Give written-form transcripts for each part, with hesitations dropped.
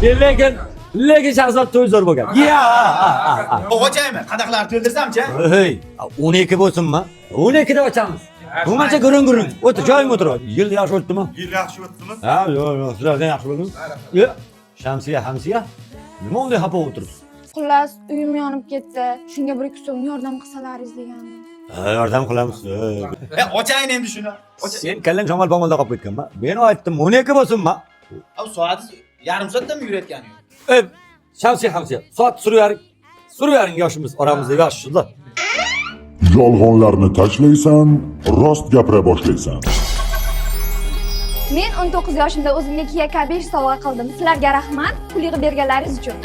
lekin Shahzod to'y zo'r bo'lgan. O'g'achaymi? Qadaqlar to'ldirsam-chi? Hey, 12 bo'lsinmi? 12 da ochamiz. Bungacha gurung. O'tir, joying o'tir. Yil yaxshi o'tdimi? Yil yaxshi o'tdimi? Ha, yo'q, sizlardan yaxshi bo'ldimi? Yo'q. Hamsiya. Nima unday xafa o'tiribsiz? Xullas, uyim yonib ketdi. Shunga bir ikki so'm yordam qilsalaringiz degandim. Yordam qilamiz. Ochayin endi shuni. Sen kallang shamol pomolda qolib ketganmi? Men aytdim, 12 bo'lsinmi? Soat yarim soatdami yurayotgani? Hamsiya. Soat surib yaring yoshimiz oramizda yoshlar. Yolg'onlarni tashlaysan, rost gapira boshlaysan. Men 19 yoshimda o'zimga Kia K5 sovg'a qildim. Sizlarga rahmat, pul yig'ib berganlaringiz uchun.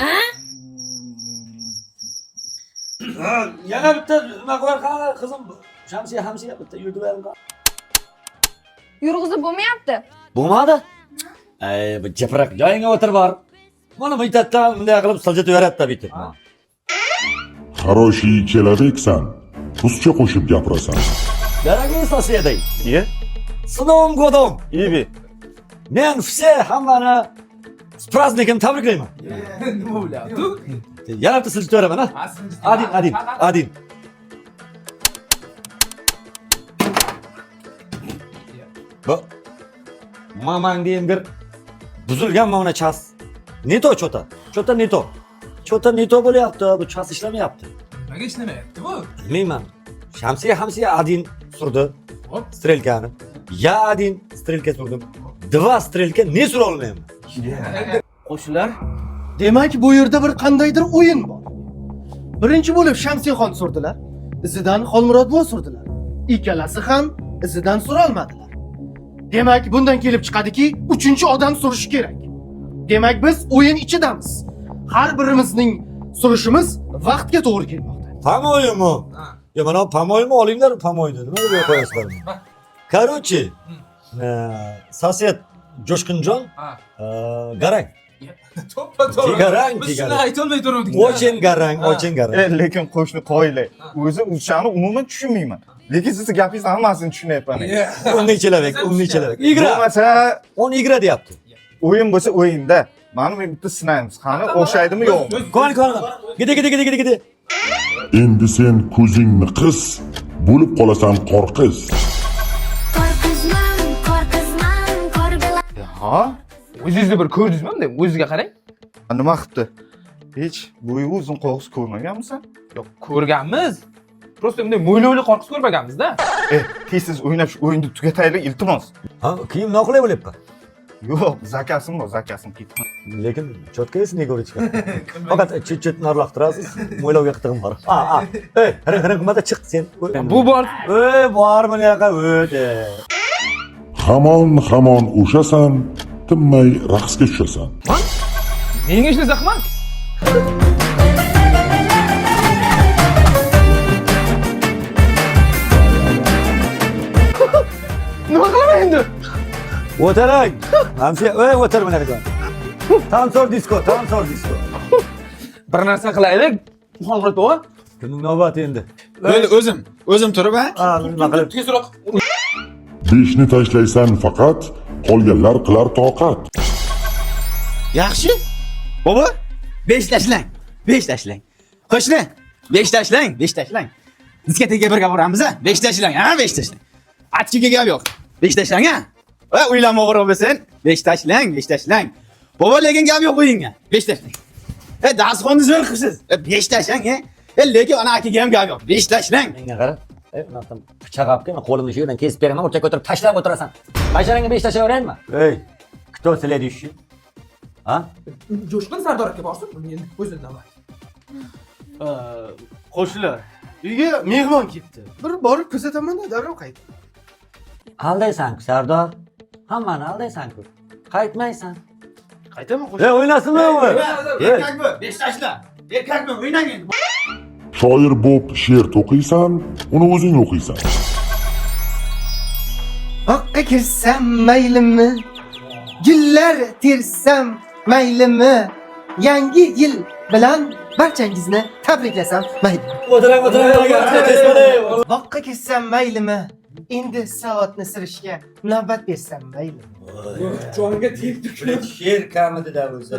Yana bitta nima qilar qani qizim? Hamsiya bitta yurib yaring. Yurg'izib bo'lmayapti. Bo'lmadi. Bu japirak joyingga o'tir bor. Mana bu itatdan bunday qilib siljitib yuradida bitib. Хороший человекsan, ruscha qo'shib gapirasan. Дорогие соседи, с Новым годом! Ibi. Men hammani с праздником tabriklayman. Nima bo'lyapti? Yana bitta siljitib yuraman, ha? Adin. Bu mamang degan bir buzilgan mana chas. Neto chota. Chota neto bo'lyapti, bu chas ishlamayapti. Nimaga ishlamayapti bu? Bilmayman. Hamsiya Adin surdi. Hop. Strelkani. Ya Adin strelka surdim. Dva strelka ne sura olmayman. Qo'shnilar, demak bu yerda bir qandaydir o'yin bor. Birinchi bo'lib Shamsiyxon surdilar, izidan Xolmurodboy surdilar. Ikkalasi ham izidan surolmadilar. Demak, bundan kelib chiqadiki, uchinchi odam surishi kerak. Demak, biz o'yin ichidamiz. Har birimizning surishimiz vaqtga to'g'ri kelmoqda. Pamoymi? Ya mana pamoymi olinglar pamoyni. Nima deb qo'yasizlar? Короче, sosed Jo'shqinjon, garang. To'ppa-to'g'ri. Garang. Biz shuni aytolmay turuvdik. Ochin garang. Lekin qo'shni qo'yilay. O'zi o'shani umuman tushunmayman. Lekin siz gapingizni hammasini tushunyapman. Umniy человек. Igra. Bo'lmasa, On igra deyapti. o'yin bo'lsa o'yinda. Mana men bitta sinaymiz. Qani o'xshaydimi yo'qmi? Qani. Gidi. Endi sen ko'zingni qis, bo'lib qolasan qorqiz. Ha? O'zingizni bir ko'rdingizmi? Bunday o'ziga qarang. Nima qilibdi? Hech bo'yi uzun qo'g'is ko'rmaganmisan? Yo'q, ko'rganmiz. Prosta bunday mo'ylovli qo'rqis ko'rmaganmiz-da. Tez o'ynab shu o'yinni tugataylik, iltimos. Ha, kiyim noqulay bo'lyapti. Yo'q, zakasim bor, zakasim ketdi. Lekin chotkaysiz ne ko'rishga. Faqat chit narlaqtirasiz. Mo'ylovga qitig'im bor. Qarang, qilmada chiq sen. Bu bor. Bor bu yoqqa o'ti. Hamon o'shasan, tinmay raqsga tushasan. Menga ishni zahmat. Nima qilaman endi? O'tirang. Hamsiya, o'tir mana joy. Tansor disko. Bir narsa qilaylik. Xolmurat bova. Kimning navbati endi? O'zim turib, ha? Nima qilib? Tezroq. 5ni tashlaysan faqat, qolganlar qilar toqat. Yaxshi. Bobo, 5 tashlang. Qo'shni, 5 tashlang. Diskotekaga birga boramiz, ha? 5 tashlang, ha? 5 tashlang. Achchiga gap yo'q. 5 tashlang, ha? Va uylanma o'g'ri bo'lsin. 5 tashlang. Bobo, lekin gap yo'q o'yinga. 5 tashlang. Dasxonni zo'r qilsiz. 5 tashlang, ha? Lekin ana akaga ham gap yo'q. 5 tashlang. Menga qara. Bunaqam pichoq olib kelma, qo'limni shu yerdan kesib beraman, o'rtaga o'tirib tashlab o'tirasan. Basharangga 5 tashlayveraymi? Кто следующий? Ha? Jo'shqin Sardor aka borsin, endi o'zidan bor. Qo'shnilar, uyga mehmon kelibdi. Bir borib kuzataman-da, darrov qayt. Aldaysan-ku, Sardor. Hammani aldaysan-ku. Qaytmaysan. Qaytaman qo'shnilar. O'ynasinmi u? Erkakmi? 5 tashla. Erkakmi? O'ynang endi. Shoir bo'p she'r to'qiysan, uni o'zing o'qiysan. Boqqa kirsam maylimi? Gullar tersam maylimi? Yangi yil bilan barchangizni tabriklasam maylimi? O'tirang. Boqqa kirsam maylimi? Endi soatni sirishga navbat bersam maylimi? Jonga tegdi. She'r kamida o'zi.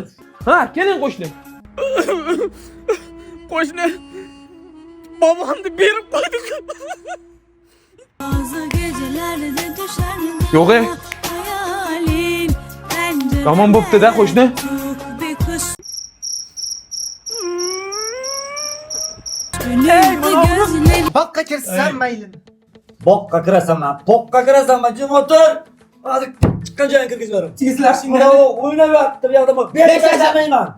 Ha, keling qo'shni. Qo'shni. Bobomni berib qo'ydik. Yo'q ey. Yomon bo'pti-da qo'shni. Boqqa kirsam maylimi? Boqqa kirasanmi? Boqqa kirasanmi? Jim o'tir. Hozir chiqqan joyga kirgizib beraman. Sizlar shunday. Bravo, o'ynab yotibdi bu yoqda. Berib tashlamayman.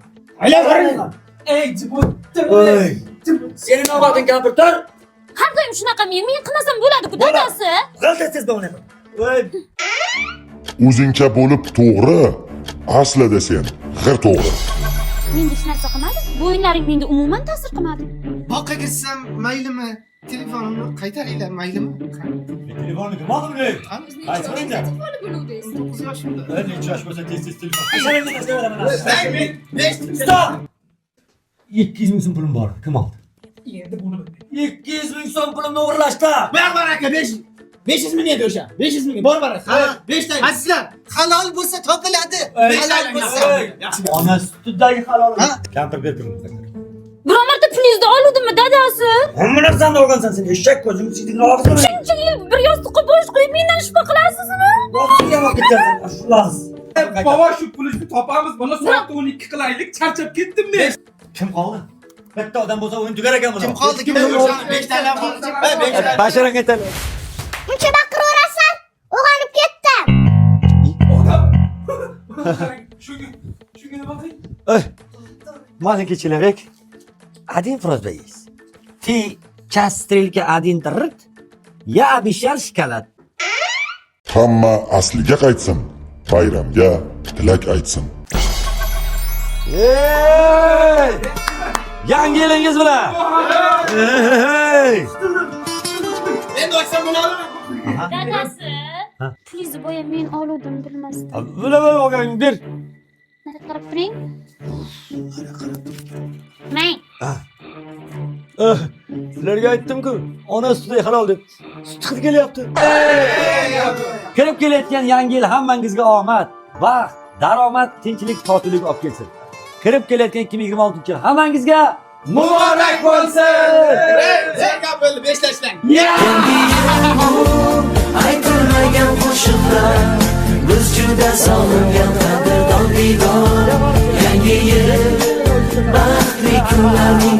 Aylanmayman. Ey, jibotdir. Oy. Sening navbating kampir tur. Har doim shunaqa men qilmasam bo'ladi-ku dadasi. G'altasiz bo'lmayman. Voy. O'zingcha bo'lib to'g'ri, aslida sen g'ir to'g'ri. Menga hech narsa qilmadi. Bu o'yinlaring menga umuman ta'sir qilmadi. Boqqa kirsam maylimi? Telefonimni qaytaringlar maylimi? Telefonni kim oldi buni? Qaysi endi? 9 yoshimda. Necha yosh bo'lsa tez telefon. Stop! 200 ming so'm pulim bor. Kim oldi? Endi buni 200 ming so'm pulimni o'g'irlashdi. Bar aka 500 ming edi o'sha. 500 ming. Bor aka. Ha, 5 ta. azizlar, halol bo'lsa topiladi. Halol bo'lsa. Ona sutidagi halol. Kampir ber pulimni. Biror marta pulingizni oluvdimmi dadasi? Hamma narsani olgansan sen eshak ko'zing sidingni og'zini. Shuncha yil bir yostiqqa bosh qo'yib mendan shubha qilasizmi? Og'zingga olib ketgansan. Xullas. Baba shu pulni topamiz. Buni soat 12 qilaylik. Charchab ketdim men. Kim qoldi? Bitta odam bo'lsa o'yin tugar ekan buni. Kim qoldi? Kim o'sha 5 ta qoldi. 5 ta. Basharang aytadi. Uncha baqiraverasizlar. Uyg'onib ketdim. Shunga nima qilay? Маленький человек, один просьба есть. Ты час стрельки один рт, я обещал шоколад. Hamma asliga qaytsin, bayramga tilak aytsin. Hey! Yangi yilingiz bilan. Hey! Endi ochsam bo'ladimi? Dadasi, pulingizni boya men oluvdim bilmasdan. Bilaman olgan ber. Nari qarab turing. Mang. Sizlarga aytdim-ku, ona sutiday halol deb. Sut hidi kelyapti. Kirib kelayotgan yangi yil hammangizga omad, baxt, daromad, tinchlik, totuvlik olib kelsin. Kirib kelayotgan 2026-yil hammangizga muborak bo'lsin. Zerka bo'ldi 5 tashlang. Aytilmagan qo'shiqlar biz juda sog'ingan qadrdon diydor yangi yil baxtli kunlarning